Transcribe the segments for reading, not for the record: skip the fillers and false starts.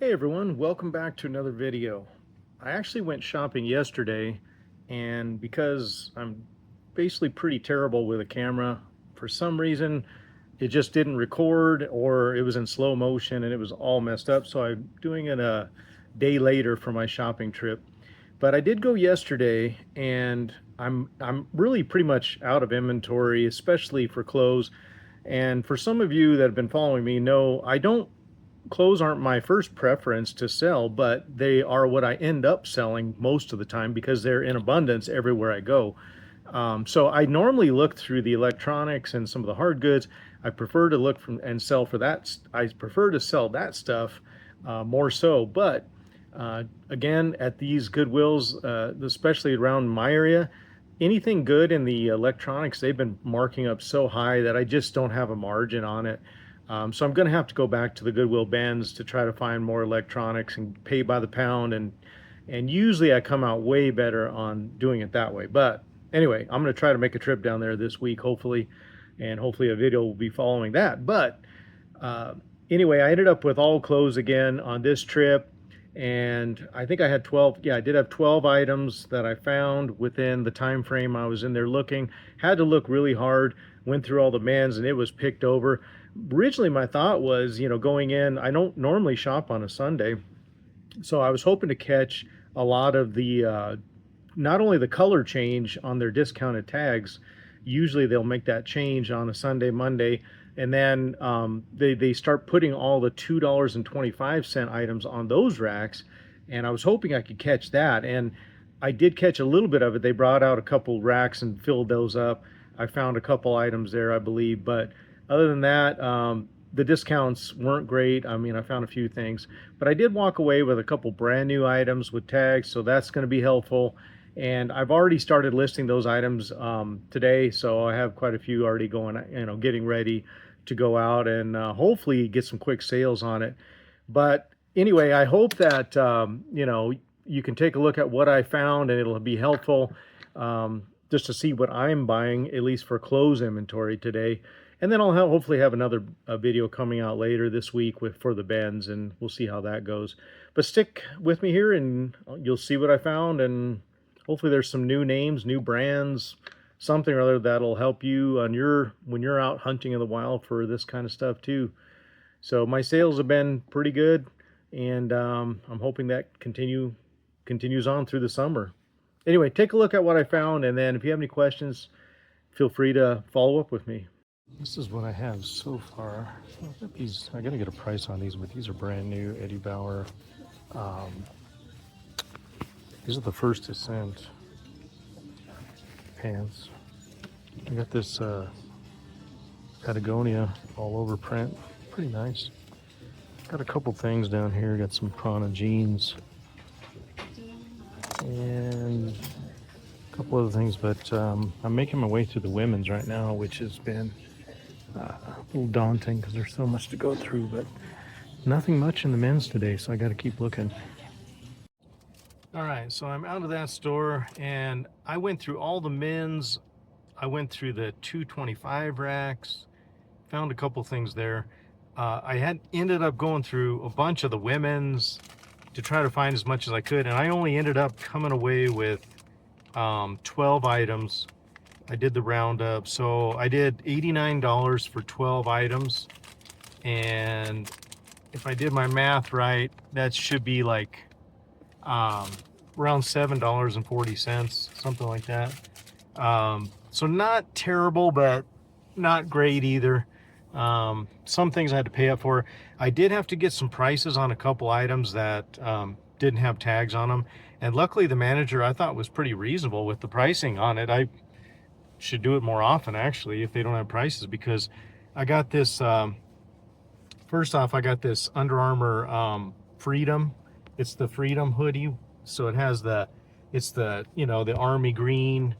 Hey everyone, welcome back to another video. I actually went shopping yesterday, and because I'm basically pretty terrible with a camera, for some reason it just didn't record, or it was in slow motion and it was all messed up, so I'm doing it a day later for my shopping trip. But I did go yesterday, and I'm really pretty much out of inventory, especially for clothes. And for some of you that have been following me know I don't clothes aren't my first preference to sell, but they are what I end up selling most of the time because they're in abundance everywhere I go. So I normally look through the electronics and some of the hard goods. I prefer to look from and sell for that. I prefer to sell that stuff more so. But again, at these Goodwills, especially around my area, anything good in the electronics, they've been marking up so high that I just don't have a margin on it. So I'm going to have to go back to the Goodwill bins to try to find more electronics and pay by the pound, and usually I come out way better on doing it that way. But anyway, I'm going to try to make a trip down there this week, hopefully, and hopefully a video will be following that. But uh, anyway, I ended up with all clothes again on this trip, and I think I had 12. Yeah, I did have 12 items that I found within the time frame I was in there looking. Had to look really hard, went through all the men's, and it was picked over. Originally my thought was, going in, I don't normally shop on a Sunday, so I was hoping to catch a lot of the not only the color change on their discounted tags. Usually they'll make that change on a Sunday, Monday, and then they start putting all the $2.25 items on those racks, and I was hoping I could catch that, and I did catch a little bit of it. They brought out a couple racks and filled those up. I found a couple items there, I believe, but other than that, the discounts weren't great. I mean, I found a few things, but I did walk away with a couple brand new items with tags, so that's going to be helpful. And I've already started listing those items today, so I have quite a few already going, getting ready to go out, and hopefully get some quick sales on it. But anyway, I hope that you can take a look at what I found, and it'll be helpful just to see what I'm buying, at least for clothes inventory today. And then I'll hopefully have another video coming out later this week for the bends, and we'll see how that goes. But stick with me here, and you'll see what I found, and hopefully there's some new names, new brands, something or other that'll help you on when you're out hunting in the wild for this kind of stuff too. So my sales have been pretty good, and I'm hoping that continues on through the summer. Anyway, take a look at what I found, and then if you have any questions, feel free to follow up with me. This is what I have so far. I gotta get a price on these, but these are brand new Eddie Bauer. These are the first ascent pants. I got this Patagonia all over print. Pretty nice. Got a couple things down here. Got some Prana jeans and a couple other things, but I'm making my way through the women's right now, which has been a little daunting because there's so much to go through, but nothing much in the men's today, so I got to keep looking. All right, so I'm out of that store, and I went through all the men's. I went through the 225 racks, found a couple things there. I had ended up going through a bunch of the women's to try to find as much as I could, and I only ended up coming away with 12 items. I did the roundup, so I did $89 for 12 items, and if I did my math right, that should be like around $7.40, something like that. So not terrible, but not great either. Some things I had to pay up for. I did have to get some prices on a couple items that didn't have tags on them, and luckily the manager, I thought, was pretty reasonable with the pricing on it. I should do it more often, actually, if they don't have prices, because I got this first off, I got this Under Armour Freedom. It's the Freedom hoodie, so it has the army green,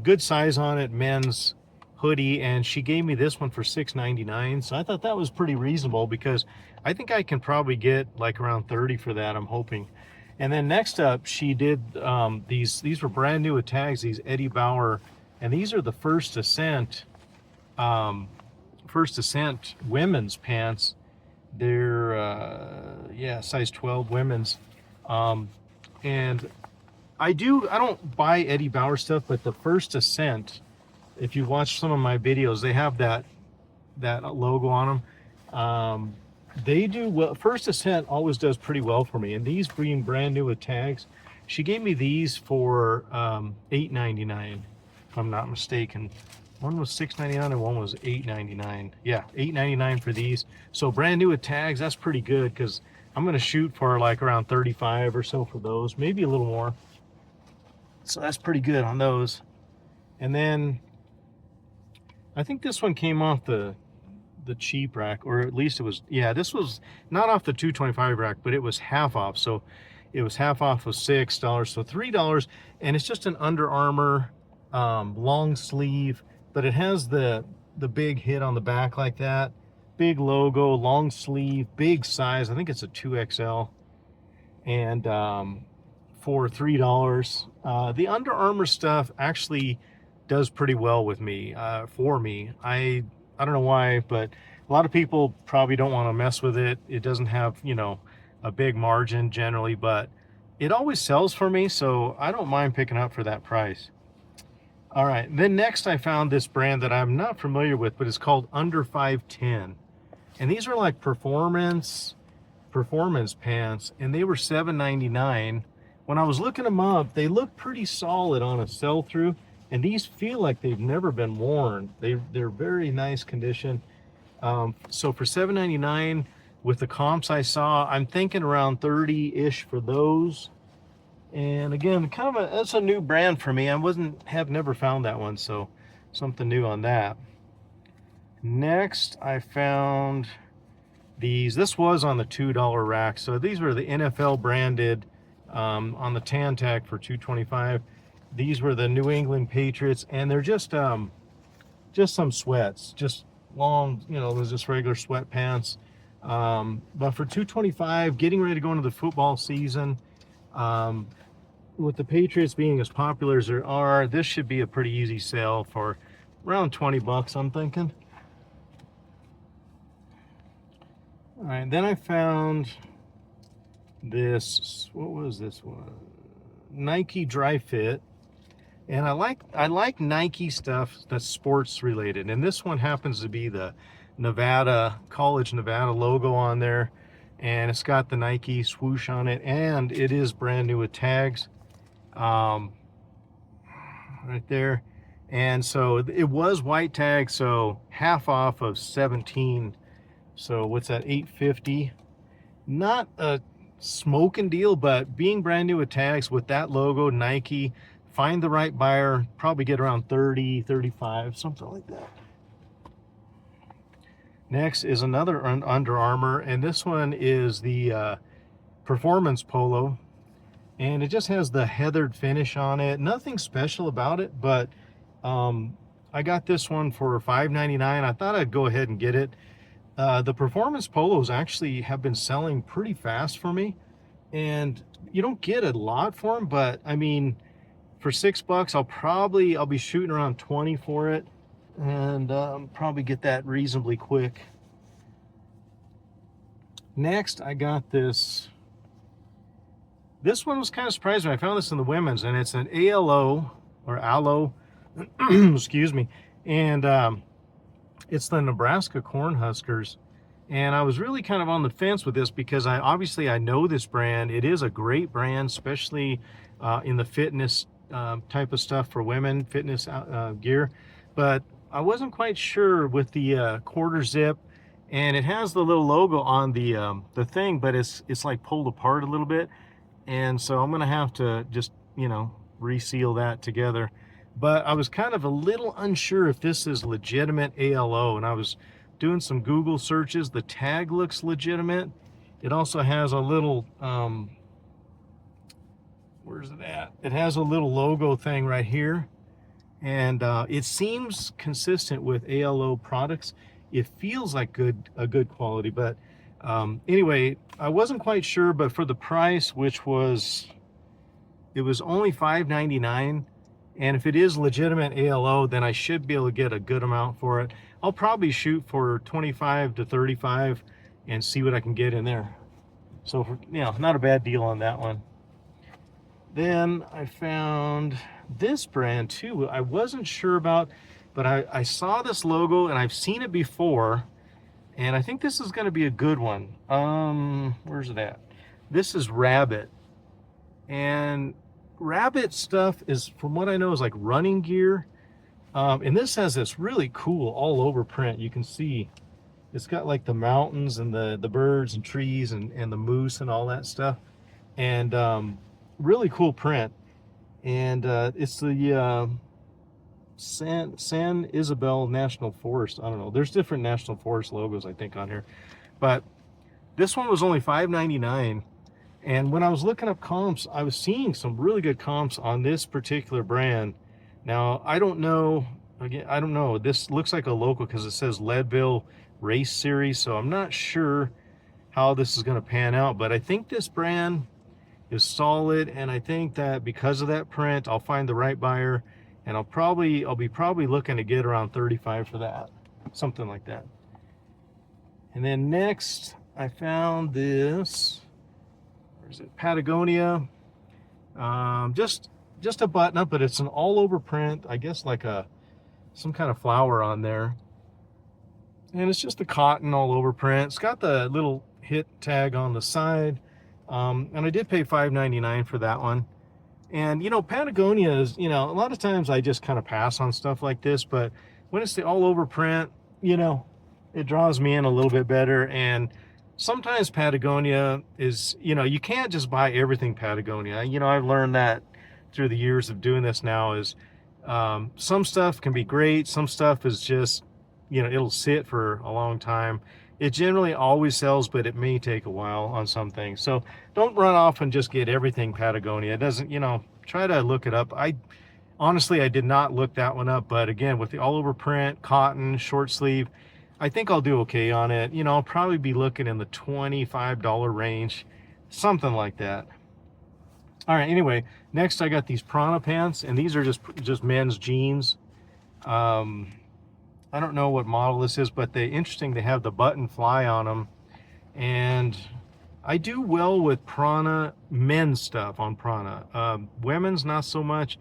good size on it, men's hoodie, and she gave me this one for $6.99. So I thought that was pretty reasonable, because I think I can probably get like around 30 for that, I'm hoping. And then next up, she did these were brand new with tags, these Eddie Bauer, and these are the first ascent women's pants. They're yeah, size 12 women's. And I don't buy Eddie Bauer stuff, but the First Ascent, if you watch some of my videos, they have that logo on them. They do well. First Ascent always does pretty well for me, and these being brand new with tags, she gave me these for $8.99, if I'm not mistaken. One was $6.99 and one was $8.99. Yeah, $8.99 for these. So brand new with tags, that's pretty good, because I'm gonna shoot for like around 35 or so for those, maybe a little more. So that's pretty good on those. And then I think this one came off the cheap rack, or at least it was, yeah, this was not off the 225 rack, but it was half off. So it was half off of $6, so $3. And it's just an Under Armour long sleeve, but it has the big hit on the back like that. Big logo, long sleeve, big size. I think it's a 2XL. And for $3. The Under Armour stuff actually does pretty well with me, for me. I don't know why, but a lot of people probably don't want to mess with it. It doesn't have, you know, a big margin generally, but it always sells for me, so I don't mind picking up for that price. All right, then next I found this brand that I'm not familiar with, but it's called Under 510. And these are like performance pants, and they were $7.99. When I was looking them up, they look pretty solid on a sell-through. And these feel like they've never been worn. They're very nice condition. So for $7.99 with the comps I saw, I'm thinking around 30-ish for those. And again, that's a new brand for me. I have never found that one, so something new on that. Next, I found these. This was on the $2 rack. So these were the NFL branded on the tan tag for $2.25. These were the New England Patriots, and they're just some sweats, just long, you know, those just regular sweatpants. But for $2.25, getting ready to go into the football season, with the Patriots being as popular as they are, this should be a pretty easy sale for around 20 bucks, I'm thinking. All right, then I found this, what was this one? Nike Dry Fit. And I like Nike stuff that's sports related, and this one happens to be the College Nevada logo on there, and it's got the Nike swoosh on it, and it is brand new with tags, right there. And so it was white tag, so half off of 17. So what's that, $8.50? Not a smoking deal, but being brand new with tags with that logo, Nike. Find the right buyer, probably get around 30, 35, something like that. Next is another Under Armour, and this one is the Performance Polo. And it just has the heathered finish on it. Nothing special about it, but I got this one for $5.99. I thought I'd go ahead and get it. The Performance Polos actually have been selling pretty fast for me. And you don't get a lot for them, but I mean, for $6, I'll be shooting around 20 for it, and probably get that reasonably quick. Next, I got this. This one was kind of surprising. I found this in the women's, and it's an ALO or aloe, excuse me, and it's the Nebraska Cornhuskers. And I was really kind of on the fence with this because I know this brand. It is a great brand, especially in the fitness type of stuff for women, fitness gear. But I wasn't quite sure with the quarter zip, and it has the little logo on the thing, but it's like pulled apart a little bit, and so I'm gonna have to just, you know, reseal that together. But I was kind of a little unsure if this is legitimate ALO, and I was doing some Google searches. The tag looks legitimate. It also has a little where's it at? It has a little logo thing right here, and it seems consistent with ALO products. It feels like a good quality, but anyway, I wasn't quite sure. But for the price, which was, it was only $5.99, and if it is legitimate ALO, then I should be able to get a good amount for it. I'll probably shoot for 25 to 35, and see what I can get in there. So, not a bad deal on that one. Then I found this brand too. I wasn't sure about, but I saw this logo and I've seen it before, and I think this is going to be a good one. Where's it at? This is Rabbit, and Rabbit stuff is, from what I know, is like running gear. And this has this really cool all over print. You can see it's got like the mountains and the birds and trees and the moose and all that stuff, and really cool print. And it's the San Isabel National Forest. I don't know, there's different national forest logos I think on here, but this one was only $5.99. And when I was looking up comps, I was seeing some really good comps on this particular brand. Now, I don't know, again, I don't know. This looks like a local because it says Leadville Race Series, so I'm not sure how this is going to pan out, but I think this brand is solid, and I think that because of that print, I'll find the right buyer, and I'll be probably looking to get around 35 for that, something like that. And then next, I found this. Where's it? Patagonia. Just a button up, but it's an all over print. I guess like some kind of flower on there. And it's just a cotton all over print. It's got the little hit tag on the side. And I did pay $5.99 for that one. And Patagonia is, a lot of times I just kind of pass on stuff like this, but when it's the all over print, it draws me in a little bit better. And sometimes Patagonia is, you can't just buy everything Patagonia. I've learned that through the years of doing this now is some stuff can be great. Some stuff is just, it'll sit for a long time. It generally always sells, but it may take a while on some things. So don't run off and just get everything Patagonia. It doesn't, try to look it up. Honestly, I did not look that one up, but again, with the all over print, cotton, short sleeve, I think I'll do okay on it. I'll probably be looking in the $25 range, something like that. All right, anyway, next I got these Prana pants, and these are just men's jeans. I don't know what model this is, but interesting, they have the button fly on them. And I do well with Prana men's stuff on Prana. Women's not so much,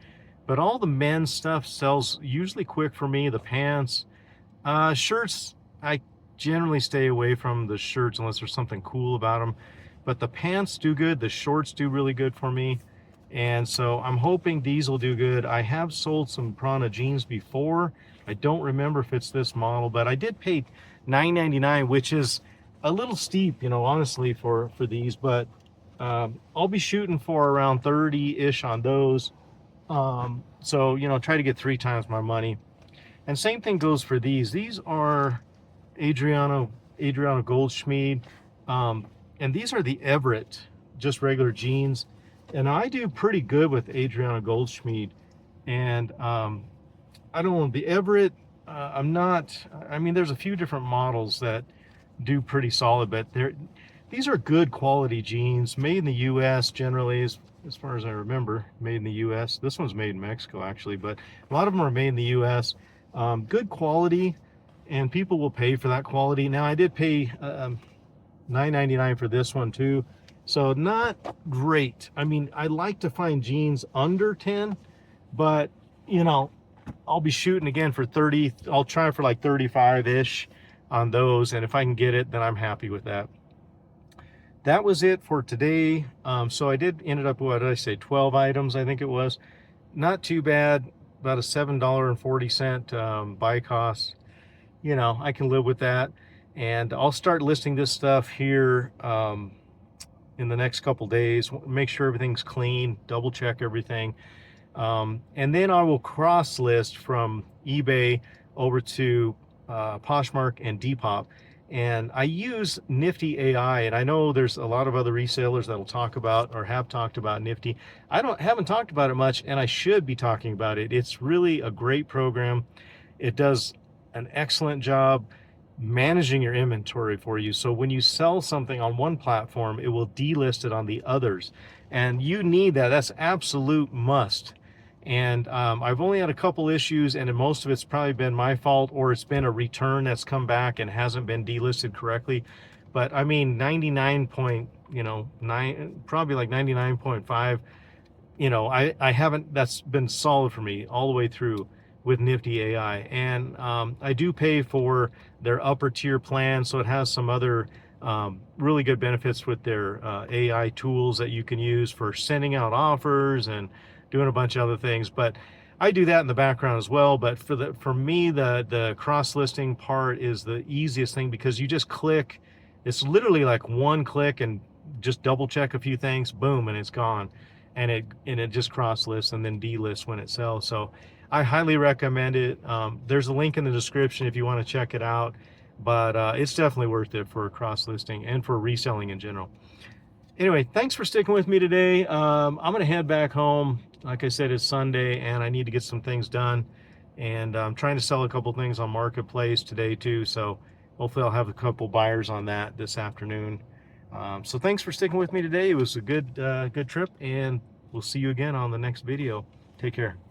but all the men's stuff sells usually quick for me. The pants, shirts, I generally stay away from the shirts unless there's something cool about them. But the pants do good, the shorts do really good for me. And so I'm hoping these will do good. I have sold some Prana jeans before. I don't remember if it's this model, but I did pay $9.99, which is a little steep, honestly, for these. But I'll be shooting for around 30-ish on those. So, try to get 3 times my money. And same thing goes for these. These are Adriano Goldschmied. And these are the Everett, just regular jeans. And I do pretty good with Adriano Goldschmied. And I don't know, the Everett, there's a few different models that do pretty solid, but these are good quality jeans, made in the U.S. generally, as far as I remember, made in the U.S. This one's made in Mexico, actually, but a lot of them are made in the U.S. Good quality, and people will pay for that quality. Now, I did pay $9.99 for this one, too, so not great. I like to find jeans under 10, but, I'll be shooting again for 30. I'll try for like 35-ish on those, and if I can get it, then I'm happy with that. That was it for today. So I ended up, what did I say, 12 items, I think it was. Not too bad, about a $7.40 buy cost. I can live with that. And I'll start listing this stuff here in the next couple days. Make sure everything's clean, double check everything. And then I will cross list from eBay over to Poshmark and Depop. And I use Nifty AI, and I know there's a lot of other resellers that'll talk about or have talked about Nifty. I haven't talked about it much, and I should be talking about it. It's really a great program. It does an excellent job managing your inventory for you. So when you sell something on one platform, it will delist it on the others. And you need that. That's absolute must. And I've only had a couple issues, and most of it's probably been my fault, or it's been a return that's come back and hasn't been delisted correctly. but I mean 99 point, probably like 99.5. I haven't, that's been solid for me all the way through with Nifty AI. And I do pay for their upper tier plan, so it has some other really good benefits with their AI tools that you can use for sending out offers and doing a bunch of other things. But I do that in the background as well. But for me, the cross listing part is the easiest thing, because you just click. It's literally like one click and just double check a few things, boom, and it's gone. And it just cross lists and then delists when it sells. So I highly recommend it. There's a link in the description if you want to check it out, but it's definitely worth it for cross listing and for reselling in general. Anyway, thanks for sticking with me today. I'm gonna head back home. Like I said, it's Sunday and I need to get some things done, and I'm trying to sell a couple things on Marketplace today too, so hopefully I'll have a couple buyers on that this afternoon. So thanks for sticking with me today. It was a good trip, and we'll see you again on the next video. Take care.